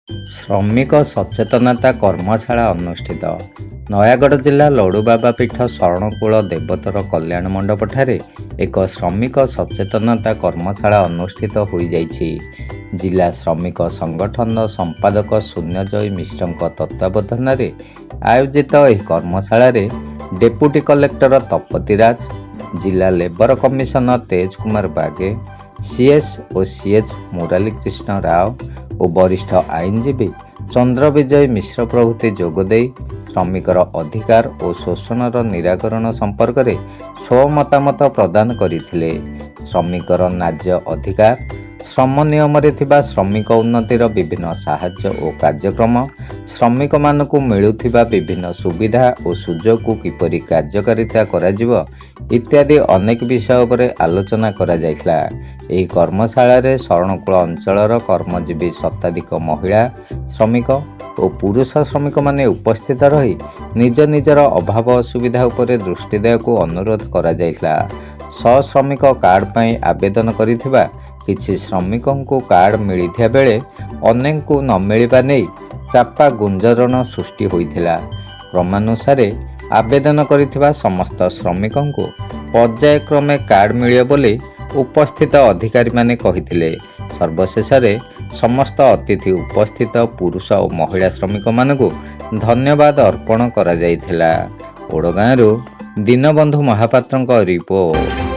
ଶ୍ରମିକ ସଚେତନତା କର୍ମଶାଳା ଅନୁଷ୍ଠିତ। ନୟାଗଡ଼ ଜିଲ୍ଲା ଲଡ଼ୁବାବା ପୀଠ ଶରଣକୂଳ ଦେବୋତ୍ତର କଲ୍ୟାଣ ମଣ୍ଡପଠାରେ ଏକ ଶ୍ରମିକ ସଚେତନତା କର୍ମଶାଳା ଅନୁଷ୍ଠିତ ହୋଇଯାଇଛି। ଜିଲ୍ଲା ଶ୍ରମିକ ସଂଗଠନ ସମ୍ପାଦକ ଶୂନ୍ୟଜୟ ମିଶ୍ରଙ୍କ ତତ୍ତ୍ୱାବଧାନରେ ଆୟୋଜିତ ଏହି କର୍ମଶାଳାରେ ଡେପୁଟି କଲେକ୍ଟର ତପତି ରାଜ, ଜିଲ୍ଲା ଲେବର କମିଶନର ତେଜ କୁମାର ବାଗେ, ସିଏସ୍ ଓ ସିଏଚ୍ ମୁରାଲି କୃଷ୍ଣ ରାଓ ଓ ବରିଷ୍ଠ ଆଇନଜୀବୀ ଚନ୍ଦ୍ର ବିଜୟ ମିଶ୍ର ପ୍ରଭୃତି ଯୋଗଦେଇ ଶ୍ରମିକର ଅଧିକାର ଓ ଶୋଷଣର ନିରାକରଣ ସମ୍ପର୍କରେ ସ୍ୱମତାମତ ପ୍ରଦାନ କରିଥିଲେ। ଶ୍ରମିକର ନ୍ୟାଯ୍ୟ ଅଧିକାର, ଶ୍ରମ ନିୟମରେ ଥିବା ଶ୍ରମିକ ଉନ୍ନତିର ବିଭିନ୍ନ ସାହାଯ୍ୟ ଓ କାର୍ଯ୍ୟକ୍ରମ, ଶ୍ରମିକମାନଙ୍କୁ ମିଳୁଥିବା ବିଭିନ୍ନ ସୁବିଧା ଓ ସୁଯୋଗକୁ କିପରି କାର୍ଯ୍ୟକାରିତା କରାଯିବ ଇତ୍ୟାଦି ଅନେକ ବିଷୟ ଉପରେ ଆଲୋଚନା କରାଯାଇଥିଲା। ଏହି କର୍ମଶାଳାରେ ଶରଣକୂଳ ଅଞ୍ଚଳର କର୍ମଜୀବୀ ଶତାଧିକ ମହିଳା ଶ୍ରମିକ ଓ ପୁରୁଷ ଶ୍ରମିକମାନେ ଉପସ୍ଥିତ ରହି ନିଜ ନିଜର ଅଭାବ ଅସୁବିଧା ଉପରେ ଦୃଷ୍ଟି ଦେବାକୁ ଅନୁରୋଧ କରାଯାଇଥିଲା। ଶ୍ରମିକ କାର୍ଡ ପାଇଁ ଆବେଦନ କରିଥିବା କିଛି ଶ୍ରମିକଙ୍କୁ କାର୍ଡ ମିଳିଥିବା ବେଳେ ଅନେକଙ୍କୁ ନ ମିଳିବା ନେଇ ଚାପା ଗୁଞ୍ଜରଣ ସୃଷ୍ଟି ହୋଇଥିଲା। କ୍ରମାନୁସାରେ ଆବେଦନ କରିଥିବା ସମସ୍ତ ଶ୍ରମିକଙ୍କୁ ପର୍ଯ୍ୟାୟକ୍ରମେ କାର୍ଡ ମିଳିବ ବୋଲି ଉପସ୍ଥିତ ଅଧିକାରୀମାନେ କହିଥିଲେ। ସର୍ବଶେଷରେ ସମସ୍ତ ଅତିଥି ଉପସ୍ଥିତ ପୁରୁଷ ଓ ମହିଳା ଶ୍ରମିକମାନଙ୍କୁ ଧନ୍ୟବାଦ ଅର୍ପଣ କରାଯାଇଥିଲା। ଓଡ଼ଗାଁରୁ ଦୀନବନ୍ଧୁ ମହାପାତ୍ରଙ୍କ ରିପୋର୍ଟ।